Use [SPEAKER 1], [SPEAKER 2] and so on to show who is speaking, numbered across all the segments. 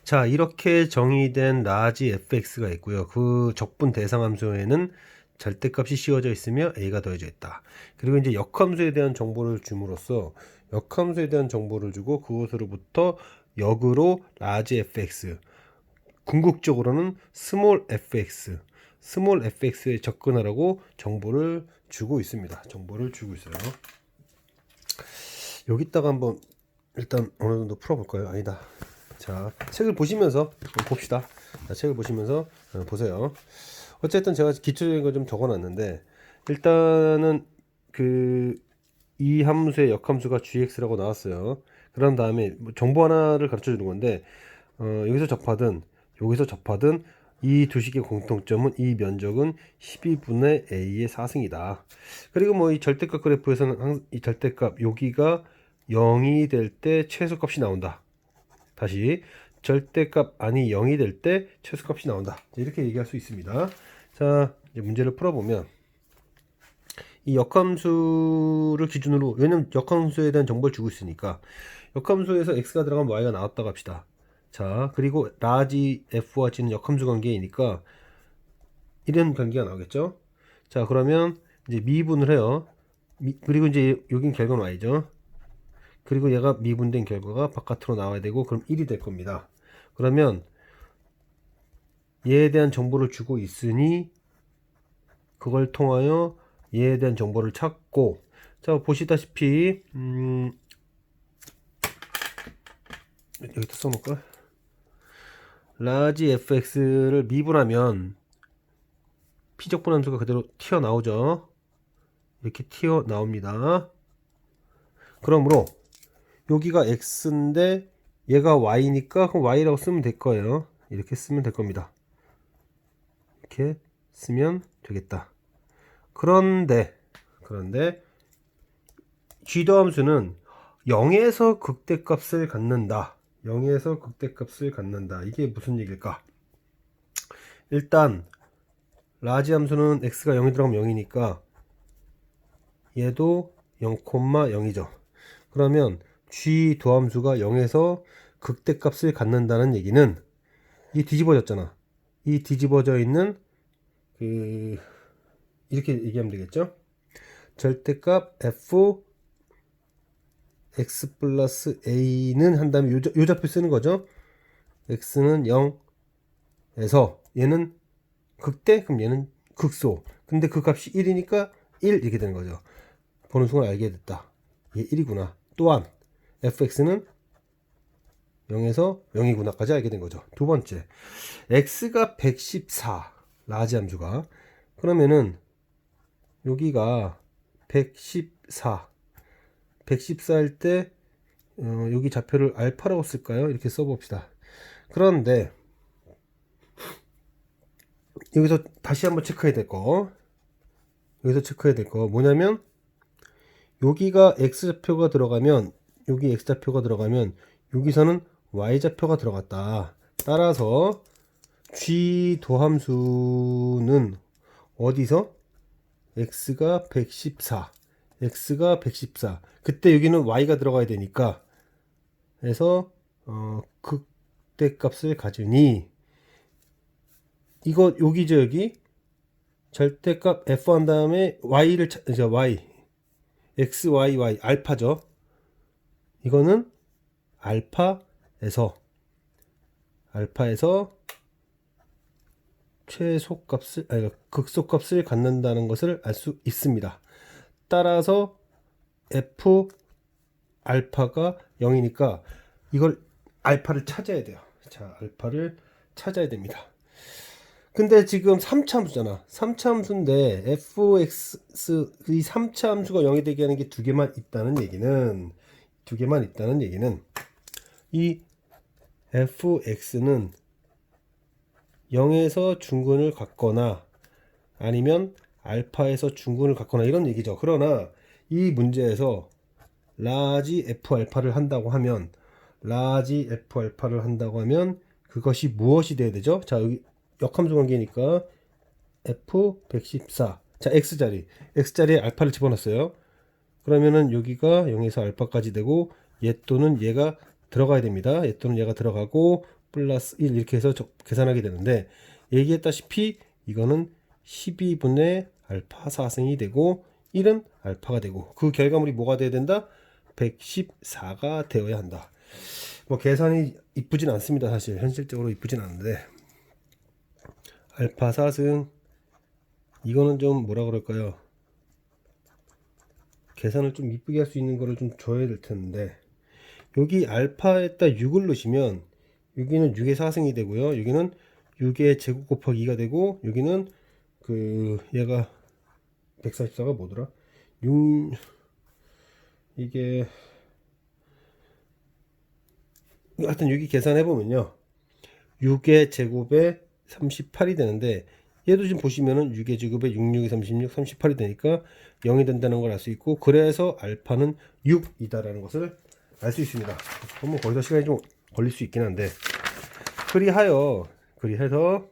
[SPEAKER 1] 자, 이렇게 정의된 라지 fx가 있고요. 그 적분 대상 함수에는 절대값이 씌워져 있으며 a가 더해져 있다. 그리고 이제 역함수에 대한 정보를 줌으로써 역함수에 대한 정보를 주고 그것으로부터 역으로 라지 fx, 궁극적으로는 스몰 fx, 스몰 fx에 접근하라고 정보를 주고 있습니다. 정보를 주고 있어요. 여기다가 한번 일단 어느 정도 풀어볼까요? 아니다. 자, 책을 보시면서 봅시다. 자, 책을 보시면서 보세요. 어쨌든 제가 기초적인 거 좀 적어놨는데 일단은 그 이 함수의 역함수가 gx라고 나왔어요. 그런 다음에 뭐 정보 하나를 가르쳐 주는 건데 여기서 접하든 이 두 식의 공통점은 이 면적은 12분의 a의 4승이다. 그리고 뭐 이 절대값 그래프에서는 이 절대값 여기가 0이 될 때 최소값이 나온다. 다시 절대값 아니 0이 될 때 최소값이 나온다. 이렇게 얘기할 수 있습니다. 자, 이제 문제를 풀어보면 이 역함수를 기준으로, 왜냐면 역함수에 대한 정보를 주고 있으니까 역함수에서 x가 들어가면 y가 나왔다고 합시다. 자, 그리고 라지 f와 g는 역함수 관계이니까 이런 관계가 나오겠죠. 자, 그러면 이제 미분을 해요. 그리고 이제 여긴 결과는 y죠. 그리고 얘가 미분된 결과가 바깥으로 나와야 되고 그럼 1이 될 겁니다. 그러면 얘에 대한 정보를 주고 있으니 그걸 통하여 얘에 대한 정보를 찾고, 자 보시다시피 여기다 써놓을까? 라지 fx를 미분하면 피적분 함수가 그대로 튀어나오죠. 이렇게 튀어나옵니다. 그러므로 여기가 x인데 얘가 y니까 그럼 y라고 쓰면 될 거예요. 이렇게 쓰면 될 겁니다. 이렇게 쓰면 되겠다. 그런데 G도 함수는 0에서 극대값을 갖는다. 0에서 극대값을 갖는다. 이게 무슨 얘기일까? 일단 라지 함수는 x가 0이 들어가면 0이니까 얘도 0,0이죠. 그러면 G 도함수가 0에서 극대값을 갖는다는 얘기는 이 뒤집어졌잖아. 이 뒤집어져 있는 이렇게 얘기하면 되겠죠. 절대값 f x 플러스 a는 한 다음에 요 좌표 쓰는 거죠. x는 0에서 얘는 극대, 그럼 얘는 극소. 근데 그 값이 1이니까 1 이렇게 되는 거죠. 보는 순간 알게 됐다. 얘 1이구나. 또한 fx는 0에서 0이구나까지 알게 된 거죠. 두 번째, x가 114 라지 함수가, 그러면은 여기가 114일 때 여기 좌표를 알파라고 쓸까요? 이렇게 써봅시다. 그런데 여기서 다시 한번 체크해야 될 거, 뭐냐면 여기가 x좌표가 들어가면, 여기 x좌표가 들어가면 여기서는 y좌표가 들어갔다. 따라서 g 도함수는 어디서 x가 114 그때 여기는 y가 들어가야 되니까, 그래서 극대값을 가지니 이거 여기죠. 여기 절대값 f 한 다음에 y를 이제 y x y y 알파죠. 이거는 알파에서 최소값을, 아니 극소값을 갖는다는 것을 알 수 있습니다. 따라서 f 알파가 0이니까 이걸 알파를 찾아야 돼요. 자, 알파를 찾아야 됩니다. 근데 지금 3차 함수잖아. 3차 함수인데 fx 이 3차 함수가 0이 되게 하는 게 두 개만 있다는 얘기는, 이 fx는 0에서 중근을 갖거나 아니면 알파에서 중근을 갖거나 이런 얘기죠. 그러나 이 문제에서 라지 f 알파를 한다고 하면 그것이 무엇이 돼야 되죠? 자, 여기 역함수 관계니까 f114. 자, x자리에 알파를 집어넣었어요. 그러면은 여기가 0에서 알파까지 되고 얘 또는 얘가 들어가야 됩니다. 얘 또는 얘가 들어가고 플러스 1 이렇게 해서 계산하게 되는데, 얘기했다시피 이거는 12분의 알파 4승이 되고 1은 알파가 되고, 그 결과물이 뭐가 돼야 된다? 114가 되어야 한다. 뭐 계산이 이쁘진 않습니다. 사실 현실적으로 이쁘진 않은데, 알파 4승 이거는 좀 뭐라 그럴까요? 계산을 좀 이쁘게 할 수 있는 거를 좀 줘야 될 텐데, 여기 알파에다 6을 넣으시면 여기는 6의 4승이 되고요, 여기는 6의 제곱 곱하기 2가 되고, 여기는 얘가 144가 뭐더라? 6 이게 하여튼 여기 계산해 보면요, 6의 제곱에 38이 되는데, 얘도 지금 보시면은 6의 제곱에 6, 6이 36, 38이 되니까 0이 된다는 걸 알 수 있고, 그래서 알파는 6이다라는 것을 알 수 있습니다. 뭐 거기서 시간이 좀 걸릴 수 있긴 한데, 그리해서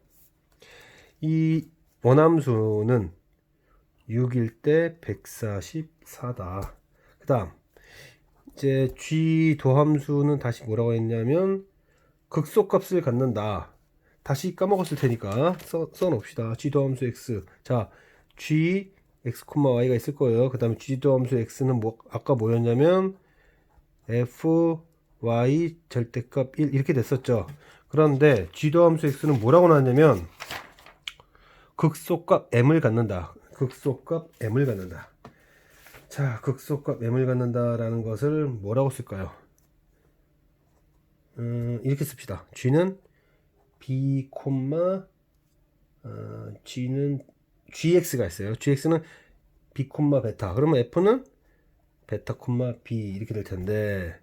[SPEAKER 1] 이 원함수는 6일 때 144다. 그 다음 이제 g 도함수는 다시 뭐라고 했냐면 극소값을 갖는다. 다시 까먹었을 테니까 써놓읍시다. g 도함수 x. 자, g x, y가 있을 거예요. 그 다음에 g 도함수 x는 뭐 아까 뭐였냐면 f y 절대값 1 이렇게 됐었죠. 그런데 g 도함수 x는 뭐라고 나왔냐면 극소값 m을 갖는다. 극소값 m을 갖는다. 자, 극소값 m을 갖는다라는 것을 뭐라고 쓸까요? 이렇게 씁시다. g는 b, g는 gx가 있어요. gx는 b, 베타. 그러면 f는 베타, b 이렇게 될 텐데,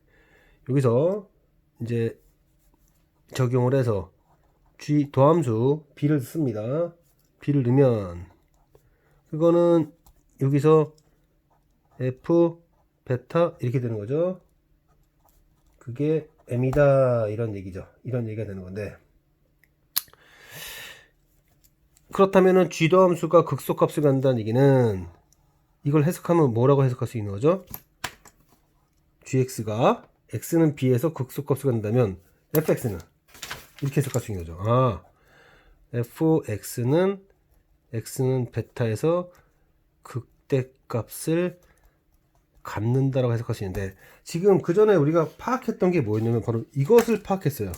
[SPEAKER 1] 여기서 이제 적용을 해서 g 도함수 b를 씁니다. b를 넣으면 그거는 여기서 f 베타 이렇게 되는 거죠. 그게 m이다 이런 얘기죠. 이런 얘기가 되는 건데, 그렇다면은 g 도함수가 극소값을 갖는다는 얘기는 이걸 해석하면 뭐라고 해석할 수 있는 거죠? gx가 x는 b에서 극소값을 갖는다면 fx는 이렇게 해석할 수 있는 거죠. 아, fx는 x는 베타에서 극대값을 갖는다라고 해석할 수 있는데, 지금 그 전에 우리가 파악했던 게 뭐였냐면 바로 이것을 파악했어요.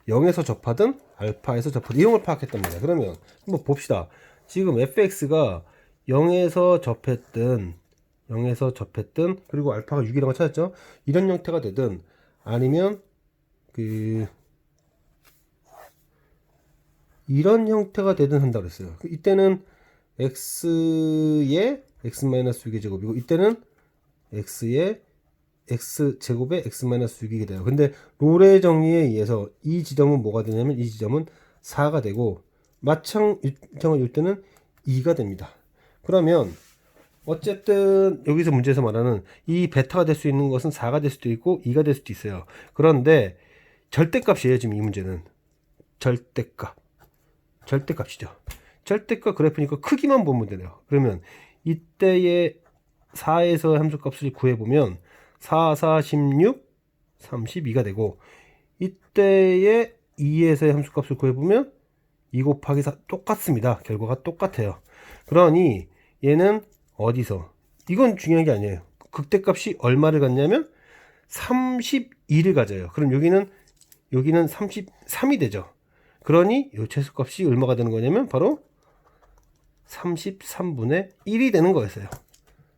[SPEAKER 1] 0에서 접하든 알파에서 접하든 이런 걸 파악했단 말이야. 그러면 한번 봅시다. 지금 fx가 0에서 접했든 그리고 알파가 6이라는 걸 찾았죠. 이런 형태가 되든 아니면 이런 형태가 되든 한다고 그랬어요. 이때는 x의 x-6의 제곱이고, 이때는 x의 x제곱에 x-6이게 돼요. 근데 롤의 정리에 의해서 이 지점은 뭐가 되냐면 이 지점은 4가 되고, 마찬 일정을 일 때는 2가 됩니다. 그러면 어쨌든 여기서 문제에서 말하는 이 베타가 될 수 있는 것은 4가 될 수도 있고 2가 될 수도 있어요. 그런데 절대값이에요. 지금 이 문제는 절대값이죠. 절대값 그래프니까 크기만 보면 되네요. 그러면 이때의 4에서 함수값을 구해보면 4, 4, 16, 32가 되고, 이때의 2에서의 함수값을 구해보면 2 곱하기 4 똑같습니다. 결과가 똑같아요. 그러니 얘는 어디서, 이건 중요한 게 아니에요. 극대값이 얼마를 갖냐면 32를 가져요. 그럼 여기는 33이 되죠. 그러니 이 최소값이 얼마가 되는 거냐면 바로 33분의 1이 되는 거였어요.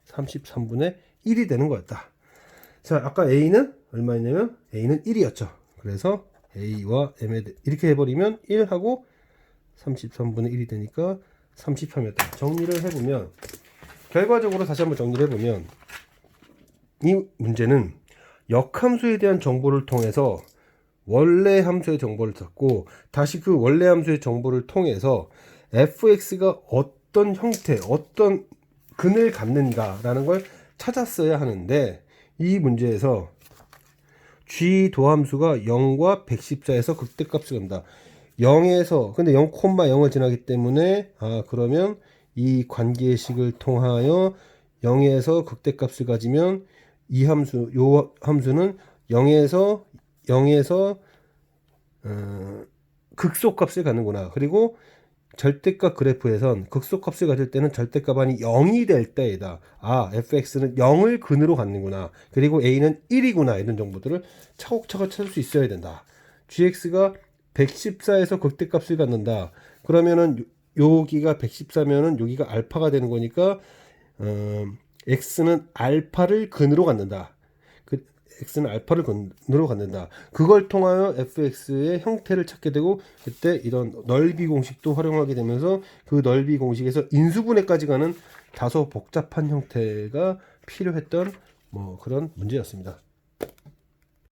[SPEAKER 1] 33분의 1이 되는 거였다. 자, 아까 a는 얼마였냐면 a는 1이었죠. 그래서 a와 m에 이렇게 해버리면 1하고 33분의 1이 되니까 33이었다. 정리를 해보면, 결과적으로 다시 한번 정리를 해보면, 이 문제는 역함수에 대한 정보를 통해서 원래 함수의 정보를 찾고, 다시 그 원래 함수의 정보를 통해서 fx가 어떤 형태, 어떤 근을 갖는가라는 걸 찾았어야 하는데, 이 문제에서 g 도함수가 0과 114에서 극대값을 간다. 0에서, 근데 0,0을 지나기 때문에, 그러면 이 관계식을 통하여 0에서 극대값을 가지면 이 함수, 요 함수는 0에서 극소값을 갖는구나. 그리고 절대값 그래프에선 극소값을 가질 때는 절대값이 0이 될 때이다. 아, fx는 0을 근으로 갖는구나. 그리고 a는 1이구나. 이런 정보들을 차곡차곡 찾을 수 있어야 된다. gx가 114에서 극대값을 갖는다. 그러면은 여기가 114면은 여기가 알파가 되는 거니까 x는 알파를 근으로 갖는다. x는 알파를 근으로 갖는다. 그걸 통하여 fx의 형태를 찾게 되고 그때 이런 넓이 공식도 활용하게 되면서 그 넓이 공식에서 인수분해까지 가는 다소 복잡한 형태가 필요했던 뭐 그런 문제였습니다.